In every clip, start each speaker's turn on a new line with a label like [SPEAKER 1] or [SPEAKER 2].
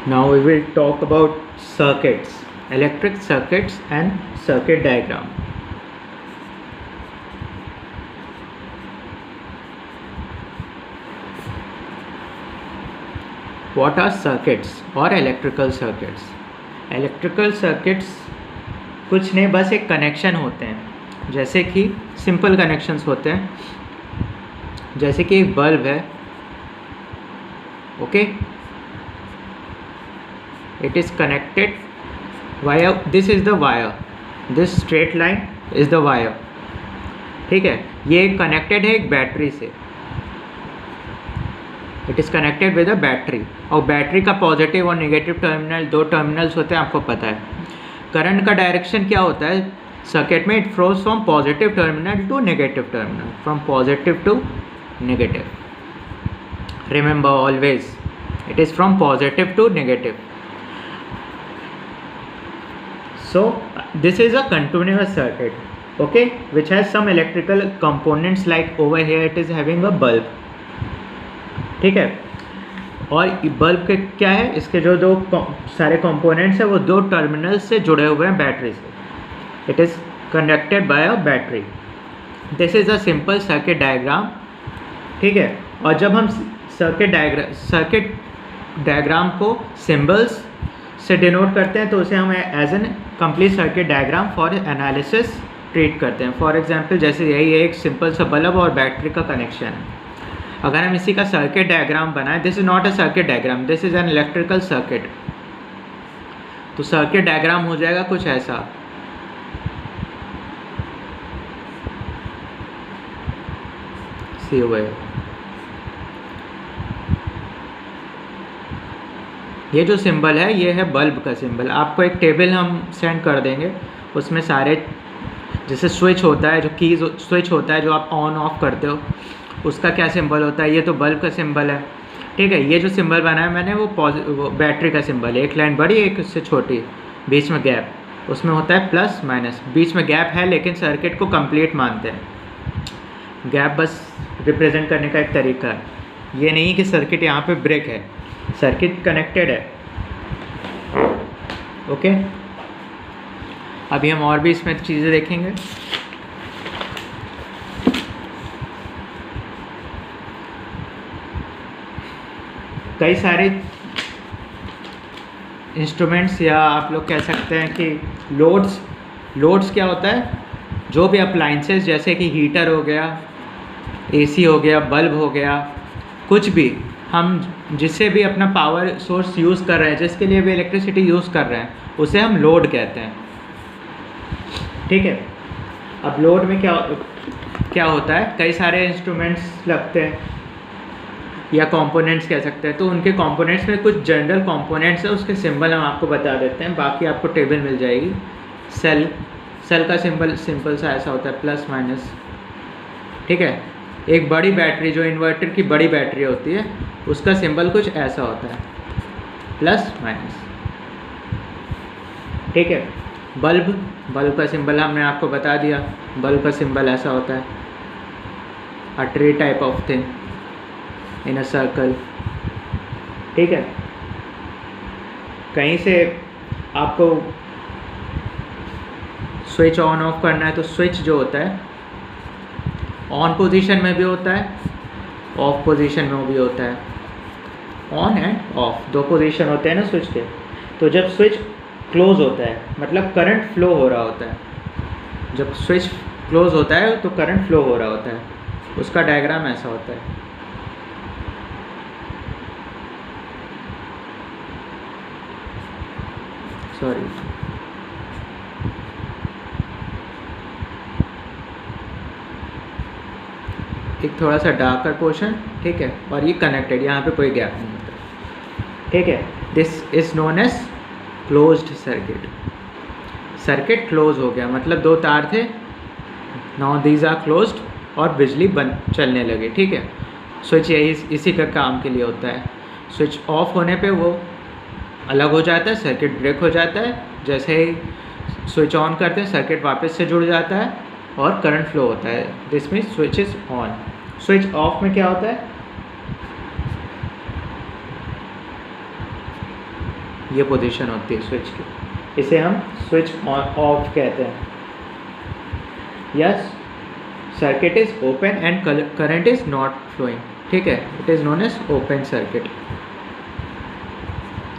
[SPEAKER 1] Now we will talk about circuits, electric circuits and circuit diagram. What are circuits or electrical circuits? Electrical circuits कुछ नहीं, बस एक connection होते हैं, जैसे कि सिंपल कनेक्शंस होते हैं, जैसे कि एक बल्ब है, okay, it is connected via, this is the wire, this straight line is the wire, ठीक है, ये कनेक्टेड है एक बैटरी से, it is connected with a battery, और बैटरी का पॉजिटिव और नेगेटिव टर्मिनल, दो टर्मिनल्स होते हैं, आपको पता है। करंट का डायरेक्शन क्या होता है सर्किट में? It flows from positive terminal to negative terminal, from positive to negative, remember always it is from positive to negative. So this is a continuous circuit, okay, which has some electrical components, like over here it is having a bulb, ठीक है, और bulb के क्या है, इसके जो दो सारे कंपोनेंट्स हैं वो दो टर्मिनल्स से जुड़े हुए हैं बैटरी से, it is connected by a battery. This is a simple circuit diagram, ठीक है, और जब हम सर्किट डायग्राम को सिंबल्स से डिनोट करते हैं तो उसे हम as an complete circuit diagram for analysis treat करते हैं। फॉर एग्जांपल जैसे यही एक सिंपल सा बल्ब और बैटरी का कनेक्शन है, अगर हम इसी का सर्किट डायग्राम बनाएं, this is not a circuit diagram, this is an electrical circuit, तो सर्किट डायग्राम हो जाएगा कुछ ऐसा, सी हुए, ये जो सिंबल है ये है बल्ब का सिंबल। आपको एक टेबल हम सेंड कर देंगे, उसमें सारे जैसे स्विच होता है, जो कीज स्विच होता है जो आप ऑन ऑफ करते हो, उसका क्या सिंबल होता है, ये तो बल्ब का सिंबल है, ठीक है। ये जो सिंबल बनाया मैंने वो बैटरी का सिंबल है, एक लाइन बड़ी एक उससे छोटी, बीच में गैप, उसमें होता है प्लस माइनस, बीच में गैप है लेकिन सर्किट को कंप्लीट मानते हैं। गैप बस रिप्रेजेंट करने का एक तरीका है, ये नहीं कि सर्किट यहाँ पे ब्रेक है, सर्किट कनेक्टेड है, ओके। अभी हम और भी इसमें चीज़ें देखेंगे। कई सारे इंस्ट्रूमेंट्स, या आप लोग कह सकते हैं कि लोड्स क्या होता है, जो भी अप्लाइंसेस जैसे कि हीटर हो गया, एसी हो गया, बल्ब हो गया, कुछ भी हम जिससे भी अपना पावर सोर्स यूज़ कर रहे हैं, जिसके लिए भी इलेक्ट्रिसिटी यूज़ कर रहे हैं, उसे हम लोड कहते हैं, ठीक है। अब लोड में क्या होता है, कई सारे इंस्ट्रूमेंट्स लगते हैं या कंपोनेंट्स कह सकते हैं, तो उनके कंपोनेंट्स में कुछ जनरल कंपोनेंट्स है, उसके सिंबल हम आपको बता देते हैं, बाकी आपको टेबल मिल जाएगी। सेल का सिंबल सिंपल सा ऐसा होता है, प्लस माइनस, ठीक है। एक बड़ी बैटरी, जो इन्वर्टर की बड़ी बैटरी होती है, उसका सिंबल कुछ ऐसा होता है, प्लस माइनस, ठीक है। बल्ब का सिंबल हमने आपको बता दिया, बल्ब का सिंबल ऐसा होता है, a tree type of thing in a circle, ठीक है। कहीं से आपको स्विच ऑन ऑफ करना है तो स्विच जो होता है ऑन पोजीशन में भी होता है, ऑफ पोजीशन में भी होता है, ऑन एंड ऑफ दो पोजीशन होते हैं ना स्विच के। तो जब स्विच क्लोज होता है मतलब करंट फ्लो हो रहा होता है, जब स्विच क्लोज होता है तो करंट फ्लो हो रहा होता है, उसका डायग्राम ऐसा होता है। सॉरी, एक थोड़ा सा डार्कर पोर्शन, ठीक है, और ये कनेक्टेड, यहाँ पे कोई गैप नहीं होता, ठीक है। This is known as closed circuit. Circuit close हो गया मतलब दो तार थे, नाउ दीज आर क्लोज्ड और बिजली बंद चलने लगी, ठीक है। स्विच यही इसी का काम के लिए होता है। स्विच ऑफ होने पे वो अलग हो जाता है, सर्किट ब्रेक हो जाता है, जैसे ही स्विच ऑन करते हैं सर्किट वापस से जुड़ जाता है और करंट फ्लो होता है। This means switch is on. Switch off में क्या होता है, ये पोजीशन होती है स्विच की, इसे हम स्विच ऑन ऑफ कहते हैं। Yes, circuit is open and current is not flowing, ठीक है, it is known as open circuit.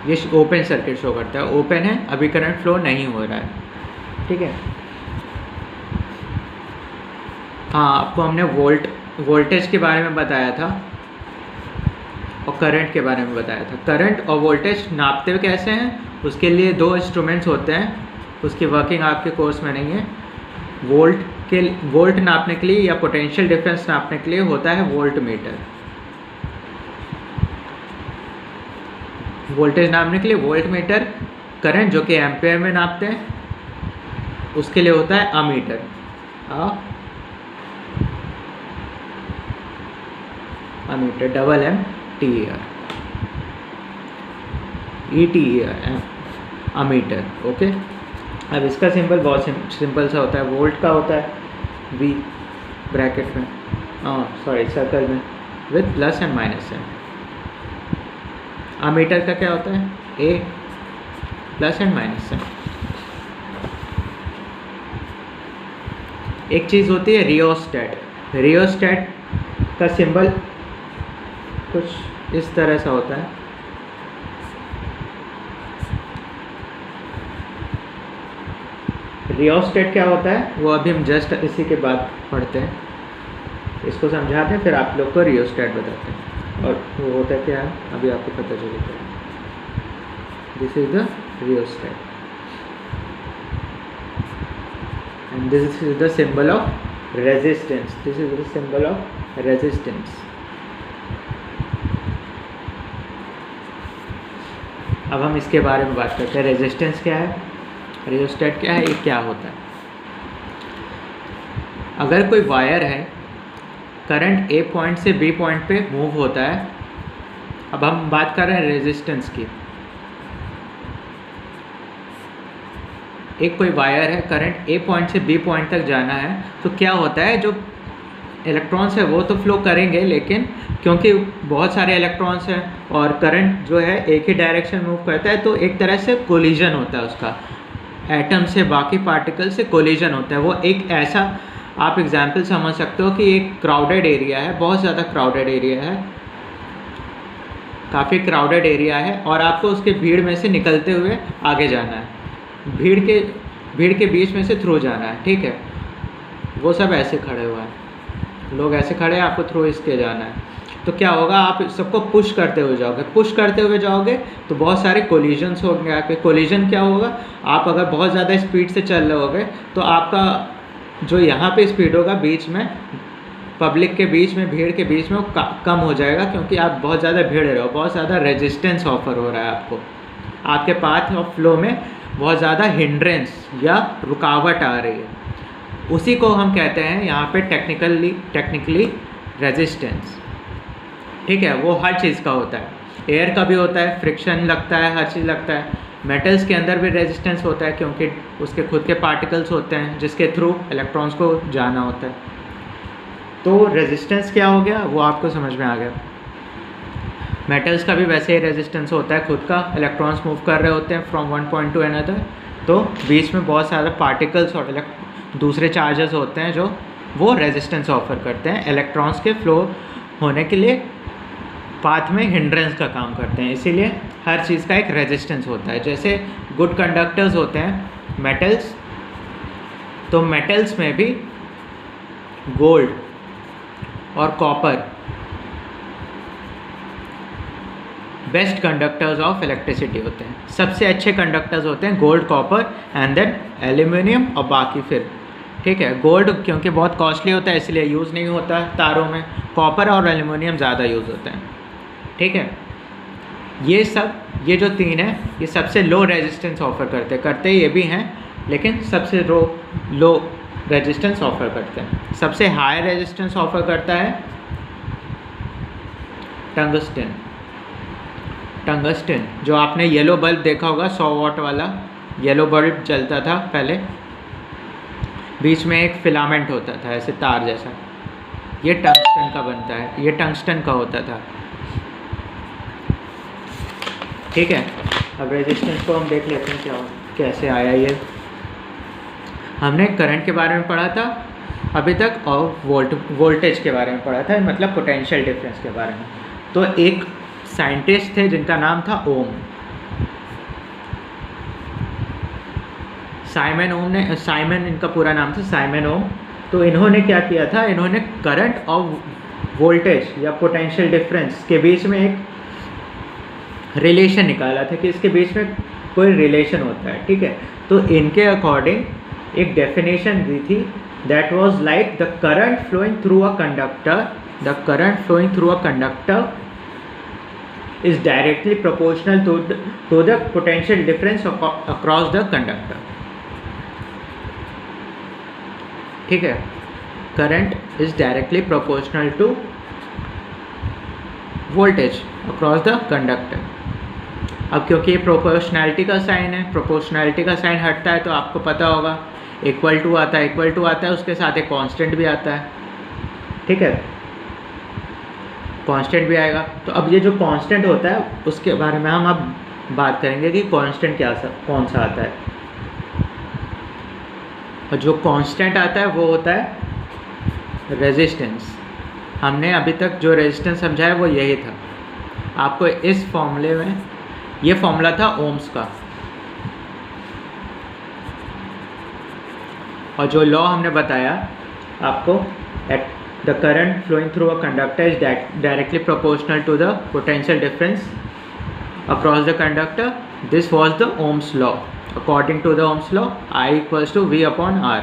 [SPEAKER 1] ये ओपन सर्किट शो करता है, ओपन है, अभी करंट फ्लो नहीं हो रहा है, ठीक है। हाँ, आपको हमने वोल्टेज के बारे में बताया था और करंट के बारे में बताया था। करंट और वोल्टेज नापते हुए कैसे हैं, उसके लिए दो इंस्ट्रूमेंट्स होते हैं, उसकी वर्किंग आपके कोर्स में नहीं है। वोल्ट नापने के लिए या पोटेंशियल डिफरेंस नापने के लिए होता है वोल्ट मीटर। वोल्टेज नापने के लिए वोल्ट मीटर, करंट जो कि एम्पेयर में नापते हैं उसके लिए होता है ammeter. Ammeter, double M T E T R, ammeter, okay. अब इसका सिंबल बहुत सिंपल सा होता है, वोल्ट का होता है V ब्रैकेट में, सॉरी सर्कल में, विद प्लस एंड माइनस है। अमीटर का क्या होता है, A प्लस एंड माइनस है। एक चीज़ होती है रियोस्टेट। रियोस्टेट का सिंबल कुछ इस तरह सा होता है। रियोस्टेट क्या होता है वो अभी हम जस्ट इसी के बाद पढ़ते हैं, इसको समझाते हैं, फिर आप लोग को रियोस्टेट बताते हैं और वो होता क्या है अभी आपको पता चलेगा। This is the rheostat and this is the symbol of resistance. This is the symbol of resistance. अब हम इसके बारे में बात करते हैं, रेजिस्टेंस क्या है, रियोस्टेट क्या है, ये क्या होता है। अगर कोई वायर है, करंट ए पॉइंट से बी पॉइंट पे मूव होता है। अब हम बात कर रहे हैं रेजिस्टेंस की। एक कोई वायर है, करंट ए पॉइंट से बी पॉइंट तक जाना है, तो क्या होता है, जो इलेक्ट्रॉन्स है वो तो फ्लो करेंगे, लेकिन क्योंकि बहुत सारे इलेक्ट्रॉन्स हैं और करंट जो है एक ही डायरेक्शन मूव करता है, तो एक तरह से कोलिजन होता है उसका, एटम से बाकी पार्टिकल से कोलिजन होता है। वो एक ऐसा आप एग्जाम्पल समझ सकते हो कि एक क्राउडेड एरिया है, बहुत ज़्यादा क्राउडेड एरिया है, काफ़ी क्राउडेड एरिया है, और आपको उसके भीड़ में से निकलते हुए आगे जाना है, भीड़ के बीच में से थ्रू जाना है, ठीक है। वो सब ऐसे खड़े हुए हैं, लोग ऐसे खड़े हैं, आपको थ्रू इसके जाना है। तो क्या होगा, आप सबको पुश करते हुए जाओगे, पुश करते हुए जाओगे तो बहुत सारे कोलिजन्स होंगे आपके। कोलिजन क्या होगा, आप अगर बहुत ज़्यादा स्पीड से चल रहे होगे तो आपका जो यहाँ पे स्पीड होगा बीच में, पब्लिक के बीच में, भीड़ के बीच में, वो कम हो जाएगा, क्योंकि आप बहुत ज़्यादा भीड़ रहे हो, बहुत ज़्यादा रेजिस्टेंस ऑफर हो रहा है आपको, आपके पाथ ऑफ फ्लो में बहुत ज़्यादा हिंड्रेंस या रुकावट आ रही है। उसी को हम कहते हैं यहाँ पे टेक्निकली रेजिस्टेंस, ठीक है। वो हर चीज़ का होता है, एयर का भी होता है, फ्रिक्शन लगता है, हर चीज़ लगता है। मेटल्स के अंदर भी रेजिस्टेंस होता है, क्योंकि उसके खुद के पार्टिकल्स होते हैं जिसके थ्रू इलेक्ट्रॉन्स को जाना होता है। तो रेजिस्टेंस क्या हो गया वो आपको समझ में आ गया। मेटल्स का भी वैसे ही रेजिस्टेंस होता है, खुद का इलेक्ट्रॉन्स मूव कर रहे होते हैं from one point two another, तो बीच में बहुत सारे पार्टिकल्स और दूसरे चार्जेस होते हैं जो वो रेजिस्टेंस ऑफर करते हैं, इलेक्ट्रॉन्स के फ्लो होने के लिए पाथ में हिंड्रेंस का काम करते हैं। इसीलिए हर चीज़ का एक रेजिस्टेंस होता है। जैसे गुड कंडक्टर्स होते हैं मेटल्स, तो मेटल्स में भी गोल्ड और copper best conductors of electricity होते हैं। सबसे अच्छे कंडक्टर्स होते हैं gold, copper and then aluminium और बाकी फिर, ठीक है। गोल्ड क्योंकि बहुत कॉस्टली होता है इसलिए यूज़ नहीं होता तारों में, कॉपर और एल्यूमिनियम ज़्यादा यूज़ होते हैं, ठीक है। ये जो तीन है ये सबसे लो रेजिस्टेंस ऑफर करते ये भी हैं, लेकिन सबसे लो रेजिस्टेंस ऑफर करते हैं। सबसे हाई रेजिस्टेंस ऑफर करता है टंगस्टन, जो आपने येलो बल्ब देखा होगा, 100 वाट वाला येलो बल्ब जलता था पहले, बीच में एक फिलामेंट होता था ऐसे तार जैसा, ये टंगस्टन का बनता है, ये टंगस्टन का होता था, ठीक है। अब रेजिस्टेंस को हम देख लेते हैं क्या कैसे आया ये। हमने करंट के बारे में पढ़ा था अभी तक और वोल्टेज के बारे में पढ़ा था, मतलब पोटेंशियल डिफरेंस के बारे में। तो एक साइंटिस्ट थे जिनका नाम था ओम, साइमन इनका पूरा नाम था, साइमन ओम। तो इन्होंने क्या किया था, इन्होंने करंट और वोल्टेज या पोटेंशियल डिफरेंस के बीच में एक रिलेशन निकाला था कि इसके बीच में कोई रिलेशन होता है, ठीक है। तो इनके अकॉर्डिंग एक डेफिनेशन दी थी, that was like the current flowing through a conductor is directly proportional to the potential difference across the conductor, ठीक है। Current is directly proportional to voltage across the conductor. अब क्योंकि ये प्रोपोर्शनैलिटी का sign है, proportionality का sign हटता है तो आपको पता होगा इक्वल टू आता है, उसके साथ एक कांस्टेंट भी आता है, ठीक है, कांस्टेंट भी आएगा। तो अब ये जो कांस्टेंट होता है उसके बारे में हम अब बात करेंगे कि कांस्टेंट कौन सा आता है। और जो कांस्टेंट आता है वो होता है रेजिस्टेंस। हमने अभी तक जो रेजिस्टेंस समझा है वो यही था। आपको इस फॉर्मूले में, ये फॉर्मूला था ओम्स का, और जो लॉ हमने बताया आपको, at the current flowing through a conductor is directly proportional to the potential difference across the conductor, this was the Ohm's law. According to the Ohm's law I equals to V upon R।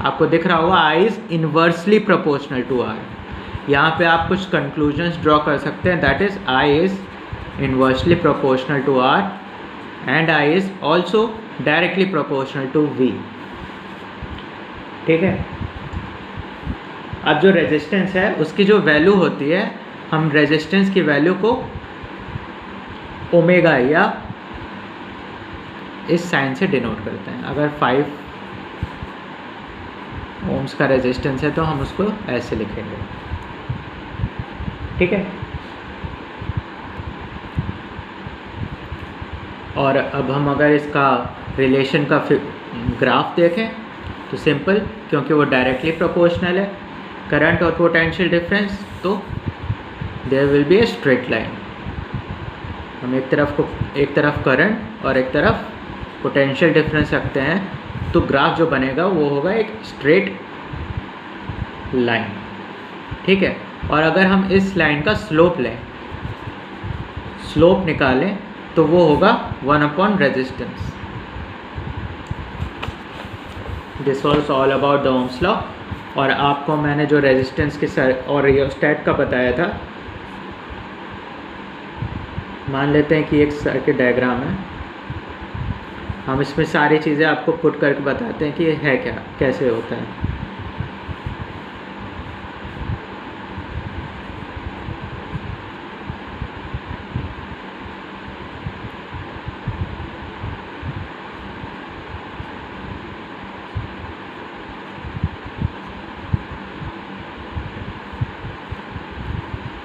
[SPEAKER 1] आपको दिख रहा होगा I is inversely proportional to R। यहाँ पे आप कुछ conclusions draw कर सकते हैं, that is I is inversely proportional to R and I is also directly proportional to V, ठीक है। अब जो रेजिस्टेंस है उसकी जो वैल्यू होती है, हम रेजिस्टेंस की वैल्यू को ओमेगा या इस साइन से डिनोट करते हैं। अगर 5 ओम्स का रेजिस्टेंस है तो हम उसको ऐसे लिखेंगे, ठीक है। और अब हम अगर इसका रिलेशन का ग्राफ देखें तो सिंपल, क्योंकि वो डायरेक्टली प्रोपोर्शनल है करंट और पोटेंशियल डिफरेंस, तो there will be a straight line. हम एक तरफ करंट और एक तरफ पोटेंशियल डिफरेंस रखते हैं, तो ग्राफ जो बनेगा वो होगा एक स्ट्रेट लाइन, ठीक है। और अगर हम इस लाइन का स्लोप लें, स्लोप निकालें, तो वो होगा 1 upon resistance. This was all about the Ohm's law. और आपको मैंने जो रेजिस्टेंस के और रियोस्टैट का बताया था, मान लेते हैं कि एक सर्किट डायग्राम है, हम इसमें सारी चीज़ें आपको पुट करके बताते हैं कि ये है क्या, कैसे होता है।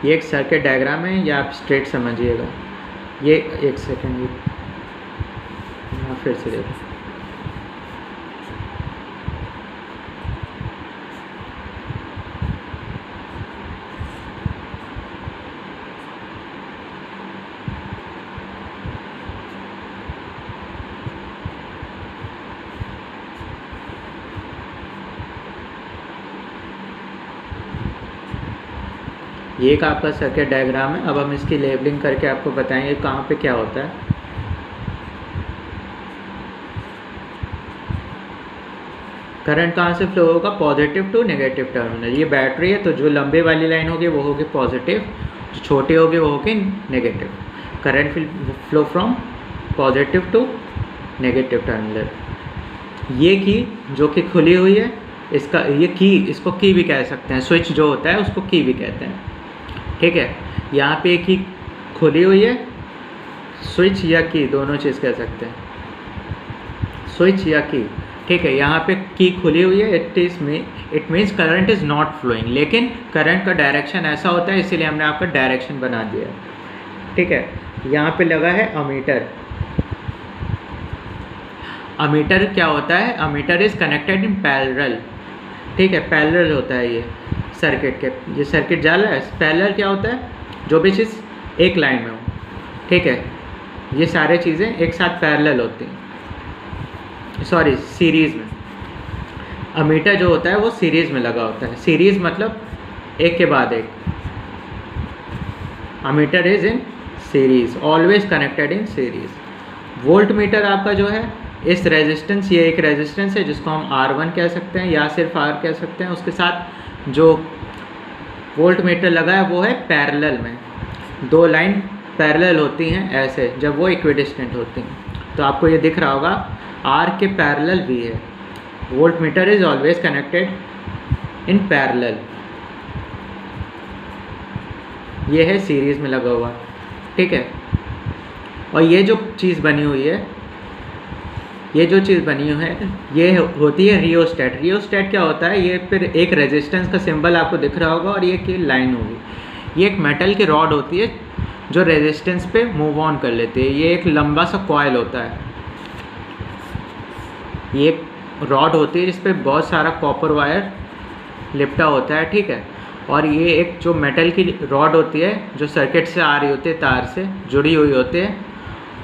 [SPEAKER 1] ये एक सर्किट डायग्राम है, या आप स्ट्रेट समझिएगा। ये एक सेकेंड, यहाँ फिर से देखो, ये एक आपका सर्किट डायग्राम है। अब हम इसकी लेबलिंग करके आपको बताएंगे कहाँ पे क्या होता है। करंट कहाँ से फ्लो होगा, पॉजिटिव टू नेगेटिव टर्मिनल। ये बैटरी है, तो जो लंबे वाली लाइन होगी वो होगी पॉजिटिव, जो छोटी होगी वो होगी negative. Current will flow from positive to negative terminal. ये की जो कि खुली हुई है, इसका ये की, इसको की भी कह सकते हैं, स्विच जो होता है उसको की भी कहते हैं, ठीक है। यहाँ पे की खुली हुई है, स्विच या की दोनों चीज़ कह सकते हैं, स्विच या की, ठीक है। यहाँ पे की खुली हुई है, it means current is not flowing, लेकिन करंट का डायरेक्शन ऐसा होता है, इसीलिए हमने आपका डायरेक्शन बना दिया है, ठीक है। यहाँ पे लगा है अमीटर, अमीटर क्या होता है, ammeter is connected in parallel, ठीक है, पैरेलल होता है ये सर्किट के, ये सर्किट जा रहा है। पैरेलल क्या होता है, जो भी चीज़ एक लाइन में हो, ठीक है, ये सारे चीज़ें एक साथ पैरेलल होती हैं, सॉरी सीरीज़ में। अमीटर जो होता है वो सीरीज़ में लगा होता है, सीरीज़ मतलब एक के बाद एक, ammeter is in series, always connected in series. Volt meter आपका जो है इस रेजिस्टेंस, ये एक रेजिस्टेंस है जिसको हम R1 कह सकते हैं या सिर्फ R कह सकते हैं, उसके साथ जो वोल्ट मीटर लगा है वो है पैरेलल में, दो लाइन पैरेलल होती हैं ऐसे जब वो इक्विडिस्टेंट होती हैं। तो आपको ये दिख रहा होगा R के पैरेलल भी है, volt meter is always connected in parallel, ये है सीरीज़ में लगा हुआ, ठीक है। और ये जो चीज़ बनी हुई है, ये जो चीज़ बनी हुई है ये होती है रियोस्टेट। रियोस्टेट क्या होता है, ये फिर एक रेजिस्टेंस का सिंबल आपको दिख रहा होगा और ये की लाइन होगी, ये एक मेटल की रॉड होती है जो रेजिस्टेंस पे मूव ऑन कर लेती है। ये एक लंबा सा कॉइल होता है, ये एक रॉड होती है जिस पे बहुत सारा कॉपर वायर लिपटा होता है, ठीक है। और ये एक जो मेटल की रॉड होती है जो सर्किट से आ रही होती है, तार से जुड़ी हुई होती है,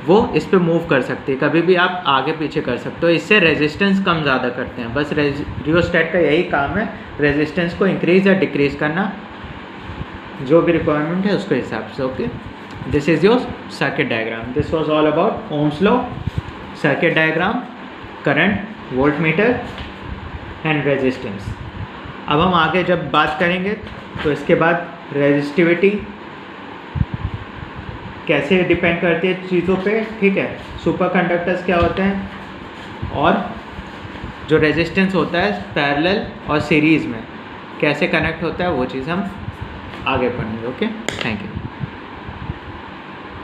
[SPEAKER 1] वो इस पे मूव कर सकती है, कभी भी आप आगे पीछे कर सकते हो, इससे रेजिस्टेंस कम ज़्यादा करते हैं। बस रियोस्टेट का यही काम है, रेजिस्टेंस को इंक्रीज़ या डिक्रीज़ करना, जो भी रिक्वायरमेंट है उसके हिसाब से। Okay, this is your circuit diagram. This was all about Ohm's law, circuit diagram, current, volt meter and resistance. अब हम आगे जब बात करेंगे तो इसके बाद रेजिस्टिविटी कैसे डिपेंड करती है चीज़ों पे, ठीक है, सुपर कंडक्टर्स क्या होते हैं, और जो रेजिस्टेंस होता है पैरेलल और सीरीज़ में कैसे कनेक्ट होता है, वो चीज़ हम आगे पढ़ेंगे। Okay, thank you.